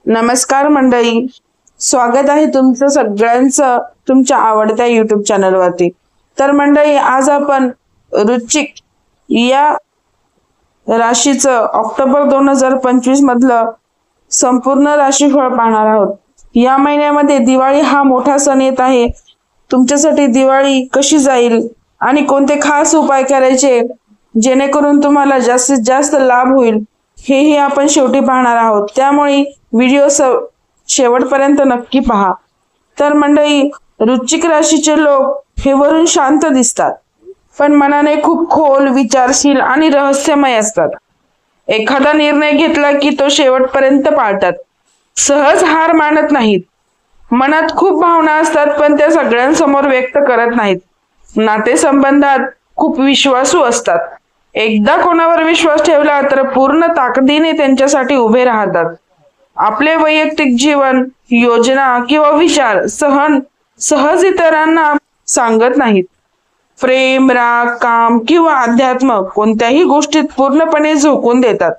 नमस्कार मंडळी, स्वागत आहे तुमचं सगळ्यांचं तुमच्या आवडत्या युट्यूब चॅनलवरती। तर मंडळी, आज आपण वृश्चिक या राशीचं ऑक्टोबर 2025 मधलं संपूर्ण राशीफळ पाहणार आहोत। या महिन्यामध्ये दिवाळी हा मोठा सण येत आहे। तुमच्यासाठी दिवाळी कशी जाईल आणि कोणते खास उपाय करायचे जेणेकरून तुम्हाला जास्तीत जास्त लाभ होईल हेही आपण शेवटी पाहणार आहोत। त्यामुळे व्हिडिओ शेवटपर्यंत नक्की पहा। तर मंडळी, वृश्चिक राशीचे लोक हे वरून शांत दिसतात, पण मनाने खूप खोल, विचारशील आणि रहस्यमय असतात। एखादा निर्णय घेतला की तो शेवटपर्यंत पाळतात, सहज हार मानत नाहीत। मनात खूप भावना असतात, पण त्या सगळ्यांसमोर व्यक्त करत नाहीत। नातेसंबंधात खूप विश्वासू असतात। एकदा कोणावर विश्वास ठेवला तर पूर्ण ताकदीने त्यांच्यासाठी उभे राहतात। आपले वैयक्तिक जीवन, योजना किंवा विचार सहज इतरांना सांगत नाहीत। प्रेम, राग, काम किंवा अध्यात्म कोणत्याही गोष्टीत पूर्णपणे झोकून देतात।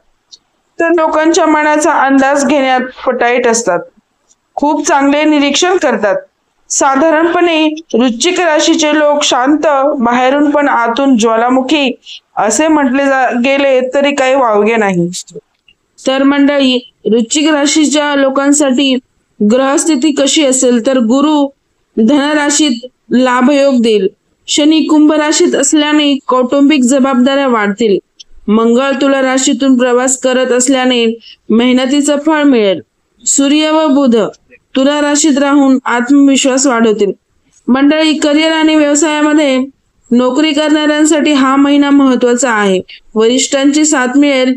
तर लोकांच्या मनाचा अंदाज घेण्यात पटाईत असतात, खूप चांगले निरीक्षण करतात। साधारणपणे वृश्चिक राशीचे लोक शांत, बाहेरून पण आतून ज्वालामुखी असे म्हटले गेले तरी काही वावगे नाही। तर मंडळी, वृश्चिक राशीच्या लोकांसाठी ग्रहस्थिती कशी असेल तर गुरु धनराशीत लाभयोग देईल। शनी कुंभ राशीत असल्याने कौटुंबिक जबाबदाऱ्या वाढतील। मंगळ तुला राशीतून प्रवास करत असल्याने मेहनतीचं फळ मिळेल। सूर्य व बुध तुला राशीत राहून आत्मविश्वास वाढवतील। मंडळी, करिअर आणि व्यवसायामध्ये नोकरी करणाऱ्यांसाठी हा महिना महत्वाचा आहे। वरिष्ठांची साथ मिळेल,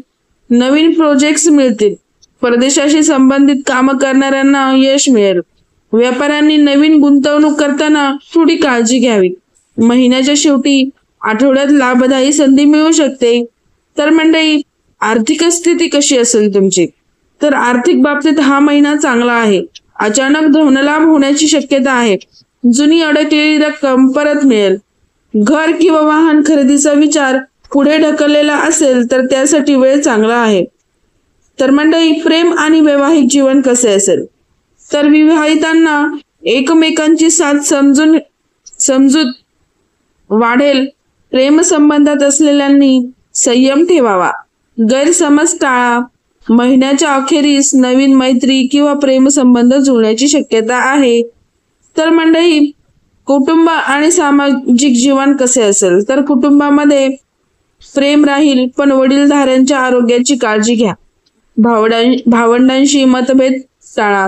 नवीन प्रोजेक्ट्स मिळतील। परदेशाशी संबंधित काम करणाऱ्यांना यश मिळेल। व्यापाऱ्यांनी नवीन गुंतवणूक करताना थोडी काळजी घ्यावी। महिन्याच्या शेवटी आठवड्यात लाभदायी संधी मिळू शकते। तर मंडळी, आर्थिक स्थिती कशी असेल तुमची तर आर्थिक बाबतीत हा महिना चांगला आहे। अचानक धनलाभ होण्याची शक्यता आहे। जुनी अडकलेली रक्कम परत मिळेल। घर किंवा वाहन खरेदीचा विचार पुढे ढकललेला असेल तर त्यासाठी वेळ चांगला आहे। तर मंडळी, प्रेम आणि वैवाहिक जीवन कसे असेल तर विवाहितांना एकमेकांची साथ समजूत वाढेल। प्रेम संबंधात असलेल्यांनी संयम ठेवावा, गैरसमज टाळा। महिन्याच्या अखेरीस नवीन मैत्री किंवा प्रेम संबंध जुळण्याची शक्यता आहे। तर मंडळी, कुटुंब आणि सामाजिक जीवन कसे असेल तर कुटुंबामध्ये प्रेम राहील, पण वडीलधाऱ्यांच्या आरोग्याची काळजी घ्या। भावंडांशी मतभेद टाळा।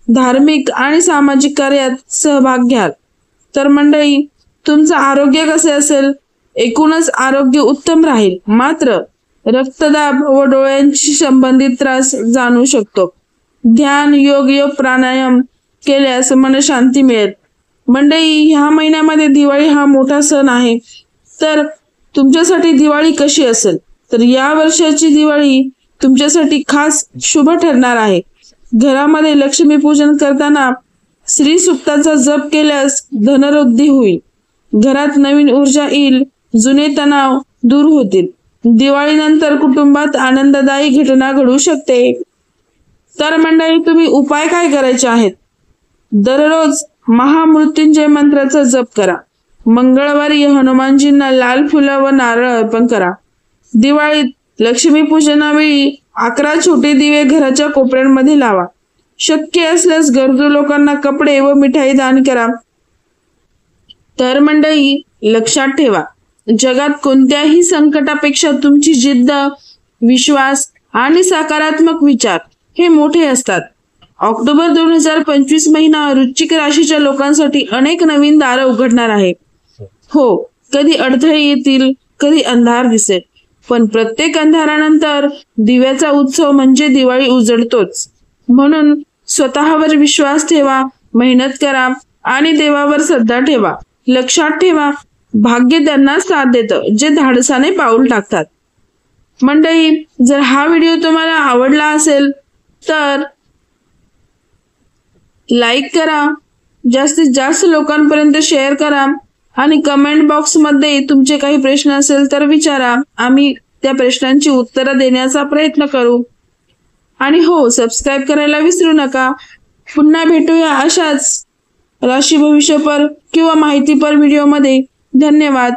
धार्मिक आणि सामाजिक कार्यात सहभाग घ्या। तर मंडळी, तुमचं आरोग्य कसे असेल, एकूणच आरोग्य उत्तम राहील, मात्र रक्तदाब व डोळ्यांशी संबंधित त्रास जाणवू शकतो। ध्यान, योग प्राणायाम केल्यास मन शांती मिळेल। मंडळी, ह्या महिन्यामध्ये दिवाळी हा मोठा सण आहे। तर तुमच्यासाठी दिवाळी कशी असेल तर या वर्षाची दिवाळी तुमच्यासाठी खास शुभ ठरणार आहे। घरामध्ये लक्ष्मी पूजन करताना श्री सुक्ताचा जप केल्यास धनवृद्धी होईल। घरात नवीन ऊर्जा येईल, जुने तणाव दूर होतील। दिवाळीनंतर कुटुंबात आनंददायी घटना घडू शकते। तर मंडळी, तुम्ही उपाय काय करायचे आहेत? दररोज महामृत्युंजय मंत्राचा जप करा। मंगळवारी हनुमानजींना लाल फुलं व नारळ अर्पण करा। दिवाळीत लक्ष्मीपूजनावेळी 11 छोटे दिवे घराच्या कोपऱ्यांमध्ये लावा। शक्य असल्यास गरजू लोकांना कपडे व मिठाई दान करा। तर मंडळी, लक्षात ठेवा, जगात कोणत्याही संकटापेक्षा तुमची जिद्द, विश्वास आणि सकारात्मक विचार हे मोठे असतात। ऑक्टोबर 2025 महिना वृश्चिक राशीच्या लोकांसाठी अनेक नवीन दार उघडणार आहे। हो, कधी अडथळे येतील, कधी अंधार दिसेल, पण प्रत्येक अंधारानंतर दिव्याचा उत्सव म्हणजे दिवाळी उजळतोच। म्हणून स्वतःवर विश्वास ठेवा, मेहनत करा आणि देवावर श्रद्धा ठेवा। लक्षात ठेवा, भाग्य त्यांना साथ देतं जे धाडसाने पाऊल टाकतात। मंडळी, जर हा व्हिडिओ तुम्हाला आवडला असेल तर लाईक करा, जास्तीत जास्त लोकांपर्यंत शेअर करा आणि कमेंट बॉक्समध्ये तुमचे काही प्रश्न असेल तर विचारा। आम्ही त्या प्रश्नांची उत्तरं देण्याचा प्रयत्न करू। आणि हो, सबस्क्राईब करायला विसरू नका. पुन्हा भेटूया अशाच राशी भविष्यपर किंवा माहितीपर व्हिडिओमध्ये. धन्यवाद.